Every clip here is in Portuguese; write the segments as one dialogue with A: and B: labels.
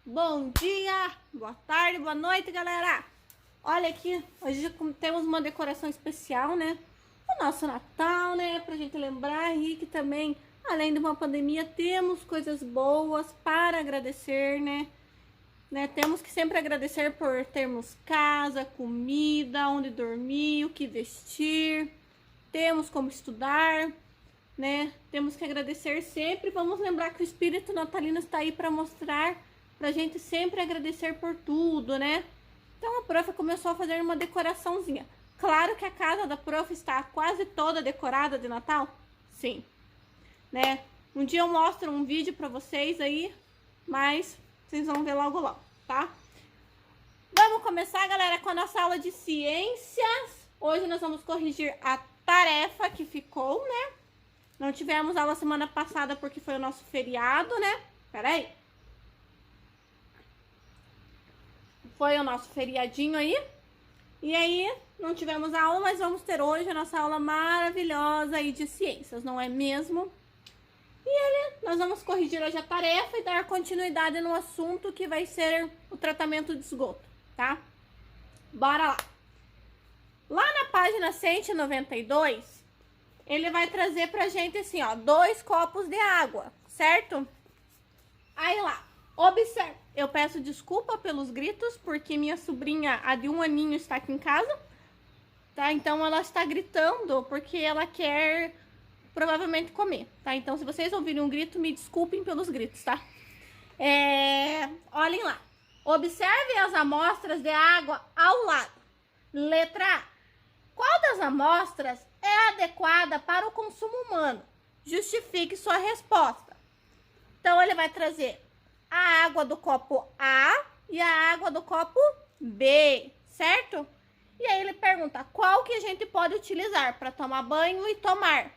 A: bom dia, boa tarde, boa noite, galera. Olha aqui, hoje temos uma decoração especial, né? O nosso Natal, né? Pra gente lembrar aí que também, além de uma pandemia, temos coisas boas para agradecer, né? Temos que sempre agradecer por termos casa, comida, onde dormir, o que vestir, temos como estudar, né? Temos que agradecer sempre. Vamos lembrar que o espírito natalino está aí para mostrar pra gente sempre agradecer por tudo, né? Então a prof começou a fazer uma decoraçãozinha. Claro que a casa da prof está quase toda decorada de Natal. Sim, né? Um dia eu mostro um vídeo para vocês aí, mas vocês vão ver logo logo, tá? Vamos começar, galera, com a nossa aula de ciências. Hoje nós vamos corrigir a tarefa que ficou, né? Não tivemos aula semana passada porque foi o nosso feriado, né? Peraí. Foi o nosso feriadinho aí. E aí, não tivemos aula, mas vamos ter hoje a nossa aula maravilhosa aí de ciências, não é mesmo? Nós vamos corrigir hoje a tarefa e dar continuidade no assunto que vai ser o tratamento de esgoto, tá? Bora lá. Lá na página 192, ele vai trazer pra gente assim, ó, 2 copos de água, certo? Aí lá, observe. Eu peço desculpa pelos gritos, porque minha sobrinha, a de 1 aninho, está aqui em casa, tá? Então ela está gritando porque ela quer provavelmente comer, tá? Então se vocês ouvirem um grito, me desculpem pelos gritos, tá? Olhem lá. Observe as amostras de água ao lado. Letra A. Qual das amostras é adequada para o consumo humano? Justifique sua resposta. Então ele vai trazer a água do copo A e a água do copo B, certo? E aí ele pergunta, qual que a gente pode utilizar para tomar banho e tomar?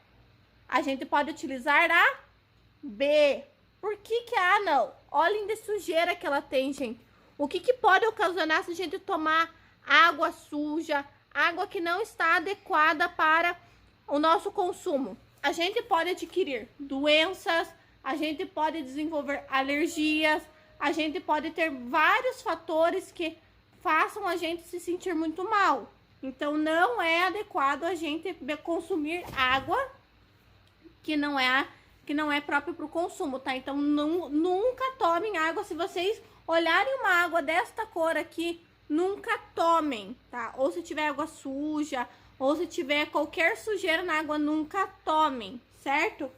A: A gente pode utilizar a B. Por que a A não? Olhem de sujeira que ela tem, gente. O que pode ocasionar se a gente tomar água suja, água que não está adequada para o nosso consumo? A gente pode adquirir doenças, a gente pode desenvolver alergias, a gente pode ter vários fatores que façam a gente se sentir muito mal. Então, não é adequado a gente consumir água que não é própria para o consumo, tá? Então, nunca tomem água. Se vocês olharem uma água desta cor aqui, nunca tomem, tá? Ou se tiver água suja, ou se tiver qualquer sujeira na água, nunca tomem, certo?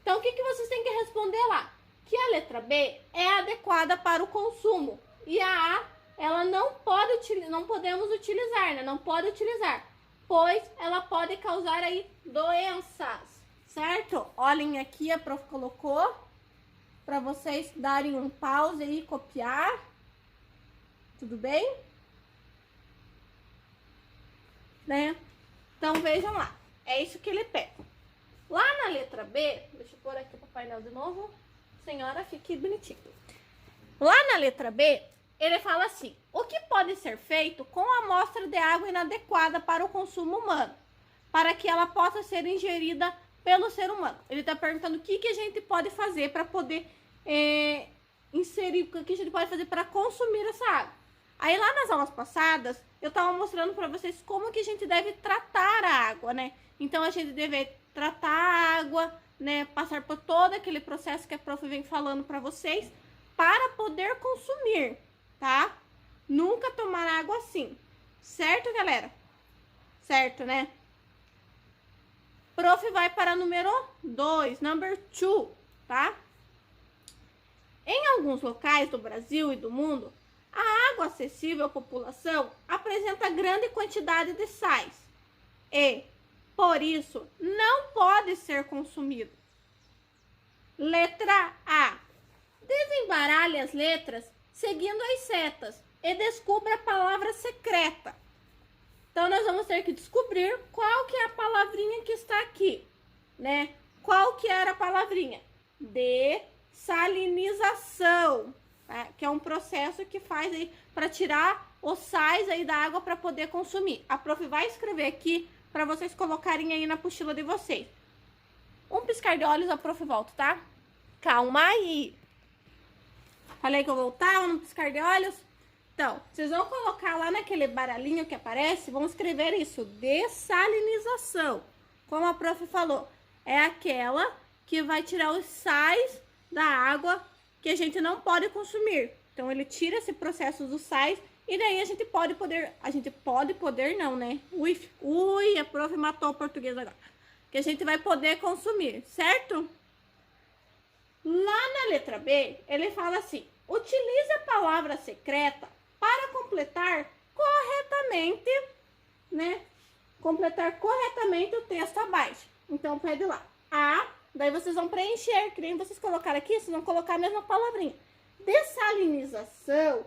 A: Então, o que vocês têm que responder lá? Que a letra B é adequada para o consumo. E a A, ela não podemos utilizar, né? Não pode utilizar, pois ela pode causar aí doenças, certo? Olhem aqui, a prof colocou para vocês darem um pause aí e copiar. Tudo bem? Né? Então, vejam lá. É isso que ele pede. Lá na letra B, deixa eu pôr aqui o painel de novo. Senhora, fique bonitinho. Lá na letra B, ele fala assim: o que pode ser feito com a amostra de água inadequada para o consumo humano, para que ela possa ser ingerida pelo ser humano? Ele está perguntando o que a gente pode fazer para poder inserir, o que a gente pode fazer para consumir essa água. Aí lá nas aulas passadas, eu estava mostrando para vocês como que a gente deve tratar a água, né? Então a gente deve tratar a água, né? Passar por todo aquele processo que a prof vem falando para vocês para poder consumir, tá? Nunca tomar água assim, certo, galera? Certo, né? Prof vai para número 2, number 2, tá? Em alguns locais do Brasil e do mundo, a água acessível à população apresenta grande quantidade de sais e, por isso, não pode ser consumido. Letra A. Desembaralhe as letras seguindo as setas e descubra a palavra secreta. Então, nós vamos ter que descobrir qual que é a palavrinha que está aqui, né? Qual que era a palavrinha? Dessalinização, tá? Que é um processo que faz aí para tirar os sais aí da água para poder consumir. A prof vai escrever aqui para vocês colocarem aí na apostila de vocês. Um piscar de olhos, a prof volta, tá? Calma aí. Falei que eu voltava no piscar de olhos. Então, vocês vão colocar lá naquele baralhinho que aparece, vão escrever isso, dessalinização. Como a prof falou, é aquela que vai tirar os sais da água que a gente não pode consumir. Então, ele tira esse processo dos sais e daí a gente pode poder não, né? Ui, a prof matou o português agora. Que a gente vai poder consumir, certo? Lá na letra B, ele fala assim, utilize a palavra secreta para completar corretamente, né? Completar corretamente o texto abaixo. Então, pede lá. A, daí vocês vão preencher, que nem vocês colocaram aqui, vocês vão colocar a mesma palavrinha. Dessalinização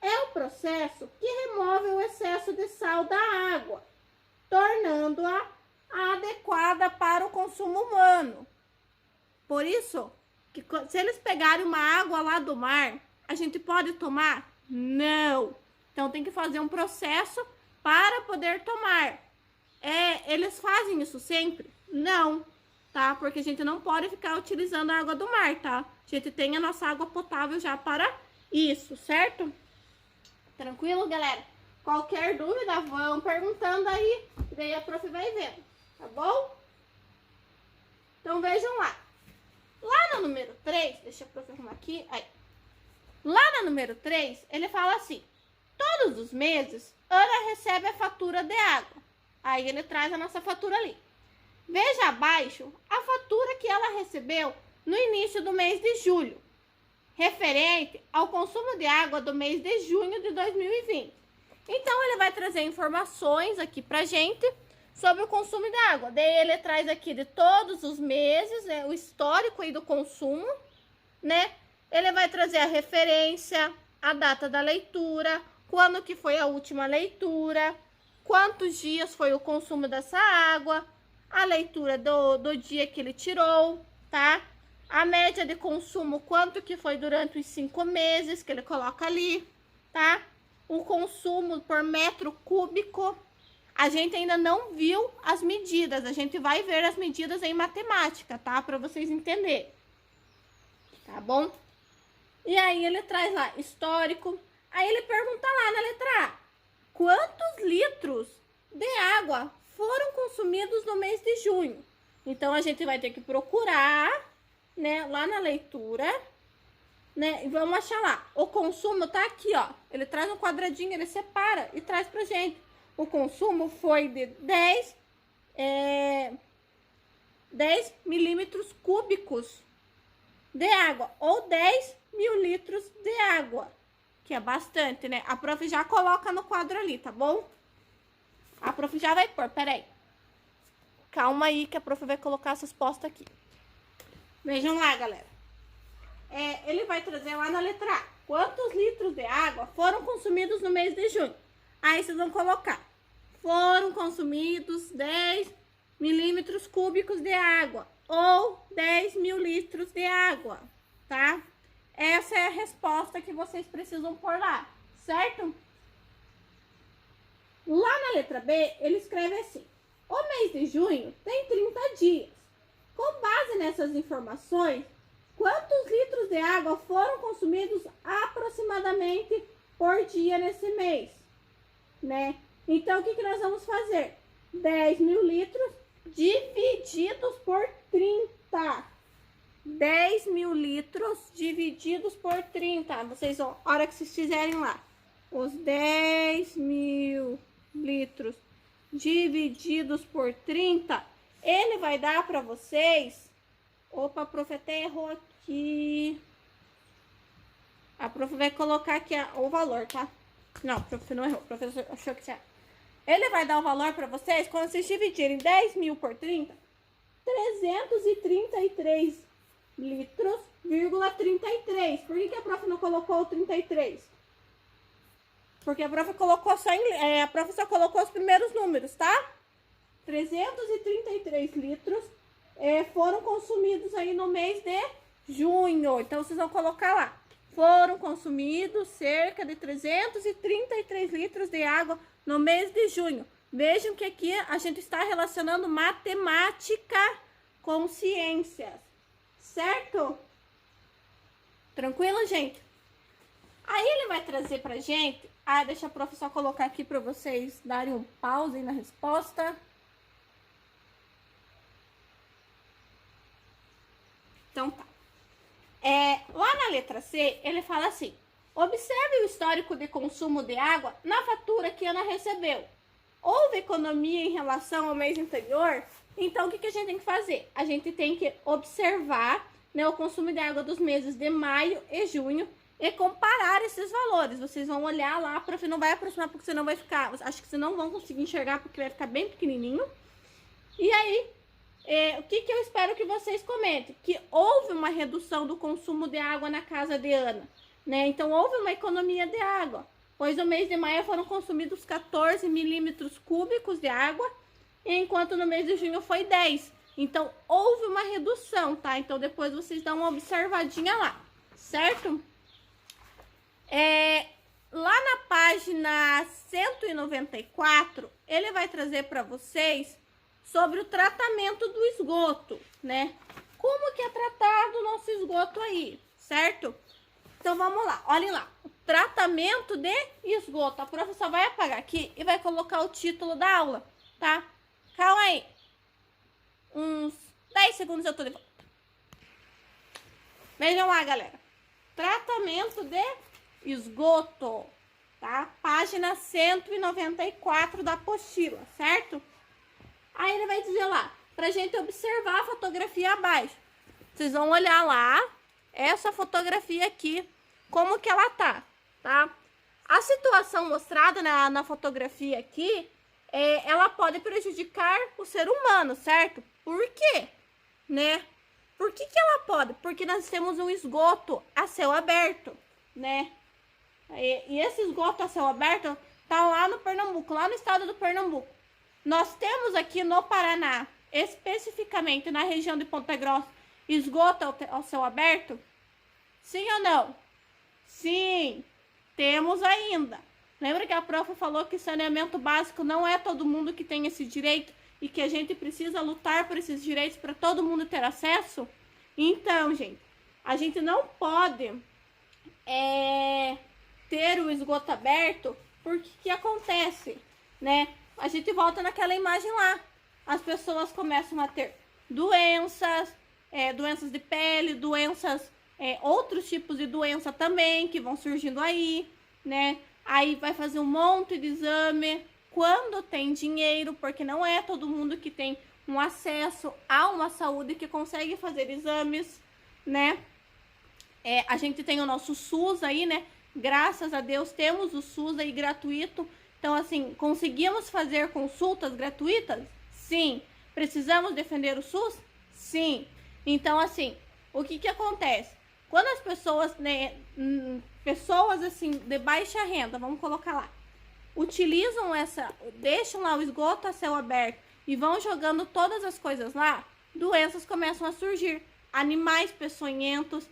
A: é o processo que remove o excesso de sal da água, tornando-a adequada para o consumo humano. Por isso, que se eles pegarem uma água lá do mar, a gente pode tomar? Não. Então, tem que fazer um processo para poder tomar. Eles fazem isso sempre? Não, tá? Porque a gente não pode ficar utilizando a água do mar, tá? A gente tem a nossa água potável já para isso, certo? Tranquilo, galera? Qualquer dúvida, vão perguntando aí, daí a prof vai vendo, tá bom? Então, vejam lá. Lá no número 3, deixa a prof arrumar aqui, aí. Lá no número 3, ele fala assim, todos os meses, Ana recebe a fatura de água. Aí ele traz a nossa fatura ali. Veja abaixo a fatura que ela recebeu no início do mês de julho, referente ao consumo de água do mês de junho de 2020. Então, ele vai trazer informações aqui pra gente sobre o consumo de água. Daí, ele traz aqui de todos os meses, né, o histórico aí do consumo, né? Ele vai trazer a referência, a data da leitura, quando que foi a última leitura, quantos dias foi o consumo dessa água, a leitura do dia que ele tirou, tá? A média de consumo, quanto que foi durante os 5 meses, que ele coloca ali, tá? O consumo por metro cúbico. A gente ainda não viu as medidas, a gente vai ver as medidas em matemática, tá? Para vocês entenderem, tá bom? E aí ele traz lá, histórico. Aí ele pergunta lá na letra A, quantos litros de água foram consumidos no mês de junho? Então, a gente vai ter que procurar, né, lá na leitura, né, e vamos achar lá. O consumo tá aqui, ó. Ele traz um quadradinho, ele separa e traz pra gente. O consumo foi de 10 milímetros cúbicos de água, ou 10 mil litros de água, que é bastante, né? A prof já coloca no quadro ali, tá bom? A prof já vai pôr, peraí. Calma aí que a prof vai colocar essas postas aqui. Vejam lá, galera. Ele vai trazer lá na letra A. Quantos litros de água foram consumidos no mês de junho? Aí vocês vão colocar. Foram consumidos 10 milímetros cúbicos de água. Ou 10 mil litros de água, tá? Essa é a resposta que vocês precisam pôr lá, certo? Lá na letra B, ele escreve assim. O mês de junho tem 30 dias. Com base nessas informações, quantos litros de água foram consumidos aproximadamente por dia nesse mês, né? Então, o que nós vamos fazer? 10 mil litros divididos por 30. 10 mil litros divididos por 30. Vocês vão, a hora que vocês fizerem lá, os 10 mil litros divididos por 30, ele vai dar para vocês... Opa, a prof até errou aqui. A prof vai colocar aqui o valor, tá? Não, a prof não errou. O professor achou que tinha... Ele vai dar o valor para vocês, quando vocês dividirem 10 mil por 30, 333 litros, 33. Por que a prof não colocou o 33? Porque a prof colocou só a prof só colocou os primeiros números, tá? 333 litros foram consumidos aí no mês de junho. Então, vocês vão colocar lá. Foram consumidos cerca de 333 litros de água no mês de junho. Vejam que aqui a gente está relacionando matemática com ciências, certo? Tranquilo, gente? Aí ele vai trazer pra gente... deixa a prof só colocar aqui pra vocês darem um pause aí na resposta. Então tá. Lá na letra C, ele fala assim: observe o histórico de consumo de água na fatura que Ana recebeu. Houve economia em relação ao mês anterior? Então, o que a gente tem que fazer? A gente tem que observar, né, o consumo de água dos meses de maio e junho e comparar esses valores. Vocês vão olhar lá, a prof não vai aproximar porque senão vai ficar... Acho que vocês não vão conseguir enxergar porque vai ficar bem pequenininho. E aí, o que eu espero que vocês comentem? Que houve uma redução do consumo de água na casa de Ana, né? Então, houve uma economia de água, pois no mês de maio foram consumidos 14 milímetros cúbicos de água, enquanto no mês de junho foi 10. Então, houve uma redução, tá? Então, depois vocês dão uma observadinha lá, certo? Lá na página 194, ele vai trazer para vocês sobre o tratamento do esgoto, né? Como que é tratado o nosso esgoto aí, certo? Então, vamos lá, olhem lá. O tratamento de esgoto. A professora vai apagar aqui e vai colocar o título da aula, tá? Calma aí. Uns 10 segundos eu tô de volta. Vejam lá, galera. Tratamento de esgoto, tá? Página 194 da apostila, certo? Aí ele vai dizer lá, pra gente observar a fotografia abaixo. Vocês vão olhar lá, essa fotografia aqui, como que ela tá? A situação mostrada na fotografia aqui, ela pode prejudicar o ser humano, certo? Por quê? Né? Por que ela pode? Porque nós temos um esgoto a céu aberto, né? E esse esgoto a céu aberto tá lá no Pernambuco, lá no estado do Pernambuco. Nós temos aqui no Paraná, especificamente na região de Ponta Grossa, esgoto ao céu aberto? Sim ou não? Sim, temos ainda. Lembra que a prof falou que saneamento básico não é todo mundo que tem esse direito e que a gente precisa lutar por esses direitos para todo mundo ter acesso? Então, gente, a gente não pode ter o esgoto aberto, porque que acontece, né? A gente volta naquela imagem lá. As pessoas começam a ter doenças, doenças de pele, doenças, outros tipos de doença também que vão surgindo aí, né? Aí vai fazer um monte de exame quando tem dinheiro, porque não é todo mundo que tem um acesso a uma saúde que consegue fazer exames, né? A gente tem o nosso SUS aí, né? Graças a Deus temos o SUS aí gratuito. Então, assim, conseguimos fazer consultas gratuitas? Sim. Precisamos defender o SUS? Sim. Então, assim, o que acontece? Quando as pessoas, né, pessoas assim, de baixa renda, vamos colocar lá, utilizam deixam lá o esgoto a céu aberto e vão jogando todas as coisas lá, doenças começam a surgir. Animais peçonhentos,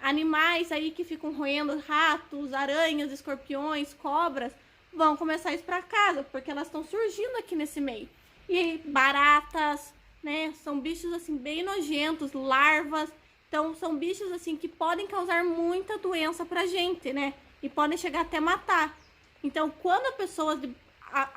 A: animais aí que ficam roendo, ratos, aranhas, escorpiões, cobras, vão começar a ir para casa, porque elas estão surgindo aqui nesse meio. E baratas, né, são bichos assim bem nojentos, larvas. Então, são bichos assim que podem causar muita doença pra gente, né? E podem chegar até matar. Então, quando as pessoas,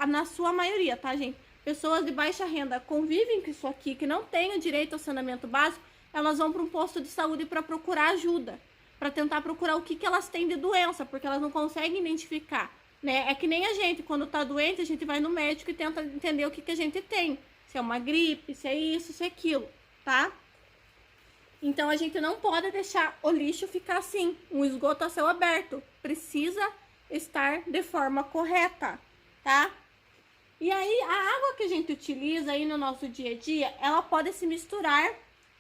A: na sua maioria, tá, gente? Pessoas de baixa renda convivem com isso aqui, que não têm o direito ao saneamento básico, elas vão para um posto de saúde para procurar ajuda. Para tentar procurar o que elas têm de doença, porque elas não conseguem identificar, né? É que nem a gente, quando tá doente, a gente vai no médico e tenta entender o que a gente tem. Se é uma gripe, se é isso, se é aquilo, tá? Então, a gente não pode deixar o lixo ficar assim, um esgoto a céu aberto. Precisa estar de forma correta, tá? E aí, a água que a gente utiliza aí no nosso dia a dia, ela pode se misturar,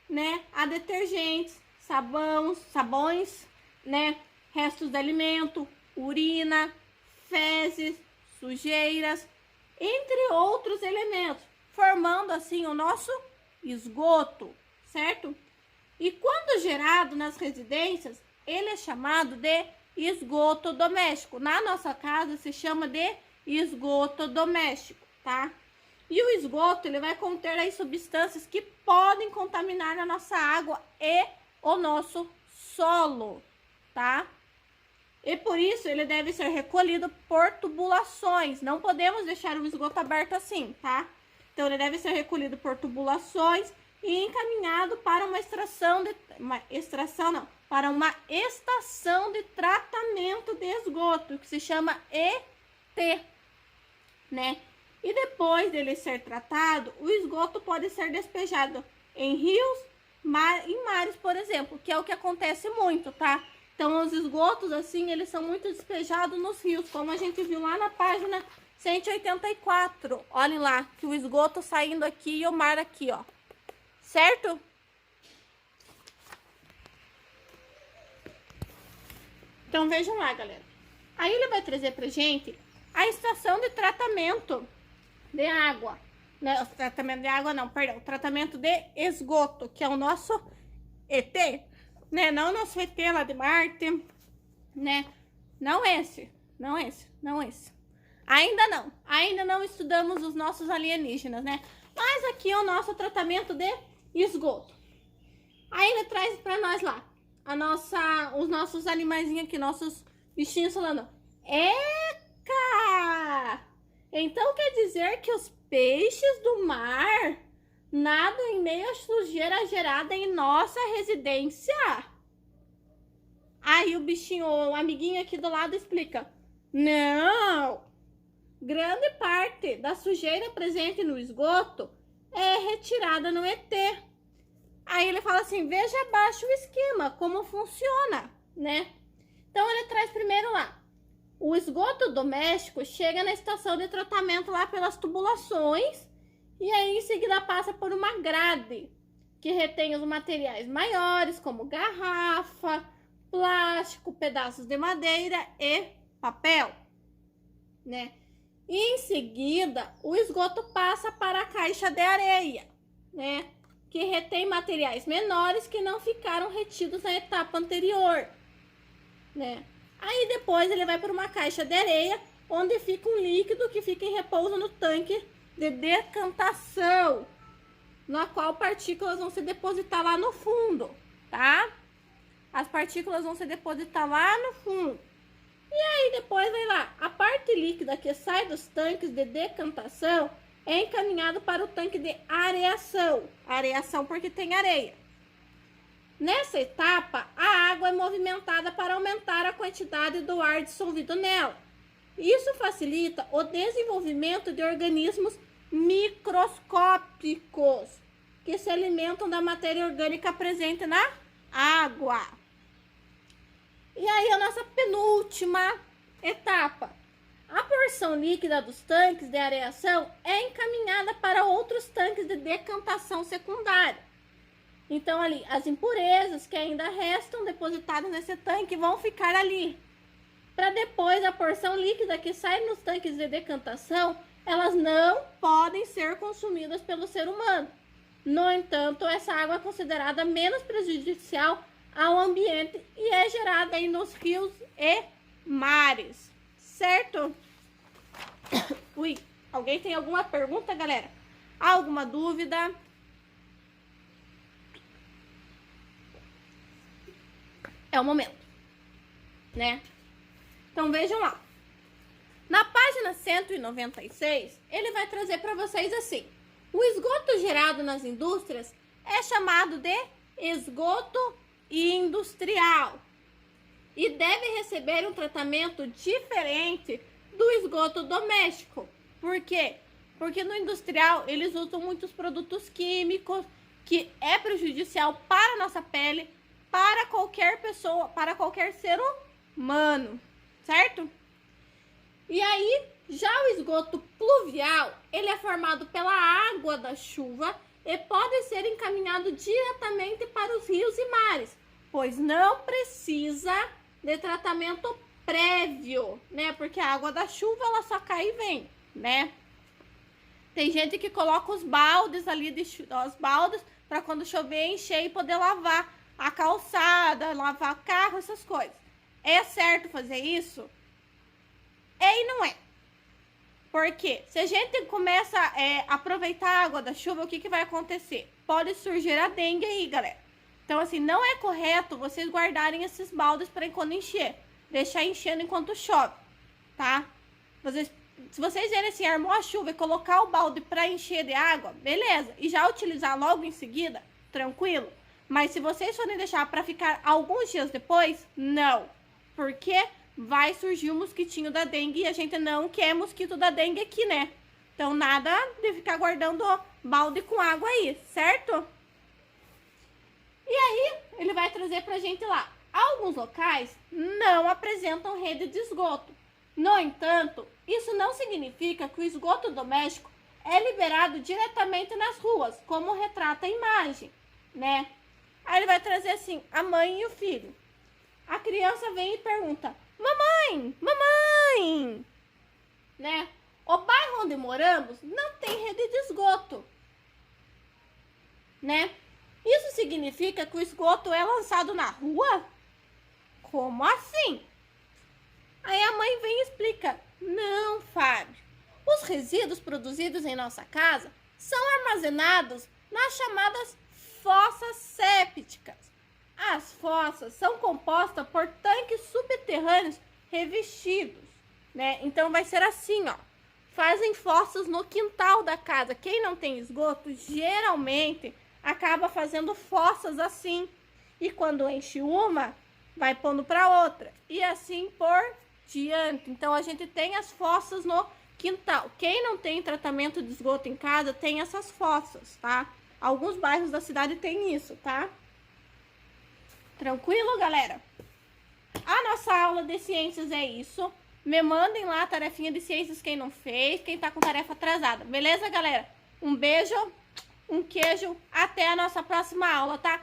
A: né, a detergentes, sabões, né, restos de alimento, urina, fezes, sujeiras, entre outros elementos, formando assim o nosso esgoto, certo? E quando gerado nas residências, ele é chamado de esgoto doméstico. Na nossa casa se chama de esgoto doméstico, tá? E o esgoto, ele vai conter aí substâncias que podem contaminar a nossa água e o nosso solo, tá? E por isso ele deve ser recolhido por tubulações. Não podemos deixar o esgoto aberto assim, tá? Então ele deve ser recolhido por tubulações e encaminhado para uma para uma estação de tratamento de esgoto, que se chama ET, né? E depois dele ser tratado, o esgoto pode ser despejado em rios, em mares, por exemplo, que é o que acontece muito, tá? Então, os esgotos, assim, eles são muito despejados nos rios, como a gente viu lá na página 184. Olhem lá, que o esgoto saindo aqui e o mar aqui, ó. Certo? Então, vejam lá, galera. Aí ele vai trazer pra gente a estação de tratamento de água. Né? O tratamento de água não, perdão. O tratamento de esgoto, que é o nosso ET, né? Não o nosso ET lá de Marte, né? Não esse. Ainda não estudamos os nossos alienígenas, né? Mas aqui é o nosso tratamento de esgoto. Aí ele traz pra nós lá os nossos animaizinhos aqui, nossos bichinhos falando: eca! Então quer dizer que os peixes do mar nadam em meio à sujeira gerada em nossa residência? Aí o bichinho, o amiguinho aqui do lado explica: não! Grande parte da sujeira presente no esgoto é retirada no ET. Aí ele fala assim: veja abaixo o esquema, como funciona, né? Então ele traz primeiro lá: o esgoto doméstico chega na estação de tratamento lá pelas tubulações e aí em seguida passa por uma grade que retém os materiais maiores, como garrafa, plástico, pedaços de madeira e papel, né? E em seguida, o esgoto passa para a caixa de areia, né? Que retém materiais menores que não ficaram retidos na etapa anterior, né? Aí depois ele vai para uma caixa de areia, onde fica um líquido que fica em repouso no tanque de decantação, na qual partículas vão se depositar lá no fundo, tá? As partículas vão se depositar lá no fundo. E aí depois vai lá, a parte líquida que sai dos tanques de decantação é encaminhado para o tanque de areação. Areação porque tem areia. Nessa etapa, a água é movimentada para aumentar a quantidade do ar dissolvido nela. Isso facilita o desenvolvimento de organismos microscópicos que se alimentam da matéria orgânica presente na água. E aí a nossa penúltima etapa. A porção líquida dos tanques de areação é encaminhada para outros tanques de decantação secundária. Então ali, as impurezas que ainda restam depositadas nesse tanque vão ficar ali. Para depois a porção líquida que sai nos tanques de decantação, elas não podem ser consumidas pelo ser humano. No entanto, essa água é considerada menos prejudicial ao ambiente e é gerada aí nos rios e mares, certo? Ui, alguém tem alguma pergunta, galera? Alguma dúvida? É o momento, né? Então vejam lá. Na página 196, ele vai trazer para vocês assim: o esgoto gerado nas indústrias é chamado de esgoto industrial e deve receber um tratamento diferente do esgoto doméstico. Por quê? Porque no industrial eles usam muitos produtos químicos que é prejudicial para a nossa pele, para qualquer pessoa, para qualquer ser humano, certo? E aí, já o esgoto pluvial, ele é formado pela água da chuva e pode ser encaminhado diretamente para os rios e mares, pois não precisa de tratamento prévio, né? Porque a água da chuva, ela só cai e vem, né? Tem gente que coloca os baldes ali, os baldes, para quando chover, encher e poder lavar a calçada, lavar carro, essas coisas. É certo fazer isso? É e não é. Porque se a gente começa a aproveitar a água da chuva, o que vai acontecer? Pode surgir a dengue aí, galera. Então, assim, não é correto vocês guardarem esses baldes para quando encher. deixar enchendo enquanto chove, tá? Se vocês verem assim, armou a chuva e colocar o balde para encher de água, beleza. E já utilizar logo em seguida, tranquilo. Mas se vocês forem deixar para ficar alguns dias depois, não. Porque vai surgir o mosquitinho da dengue e a gente não quer mosquito da dengue aqui, né? Então nada de ficar guardando balde com água aí, certo? E aí, ele vai trazer pra gente lá. Alguns locais não apresentam rede de esgoto. No entanto, isso não significa que o esgoto doméstico é liberado diretamente nas ruas, como retrata a imagem, né? Aí ele vai trazer assim, a mãe e o filho. A criança vem e pergunta, mamãe, mamãe, né? O bairro onde moramos não tem rede de esgoto, né? Isso significa que o esgoto é lançado na rua? Como assim? Aí a mãe vem e explica, não, Fábio, os resíduos produzidos em nossa casa são armazenados nas chamadas fossas sépticas. As fossas são compostas por tanques subterrâneos revestidos, né? Então vai ser assim, ó. Fazem fossas no quintal da casa. Quem não tem esgoto, geralmente acaba fazendo fossas assim. E quando enche uma, vai pondo para outra. E assim por diante. Então a gente tem as fossas no quintal. Quem não tem tratamento de esgoto em casa, tem essas fossas, tá? Alguns bairros da cidade tem isso, tá? Tranquilo, galera? A nossa aula de ciências é isso. Me mandem lá a tarefinha de ciências quem não fez, quem tá com tarefa atrasada. Beleza, galera? Um beijo, um queijo. Até a nossa próxima aula, tá?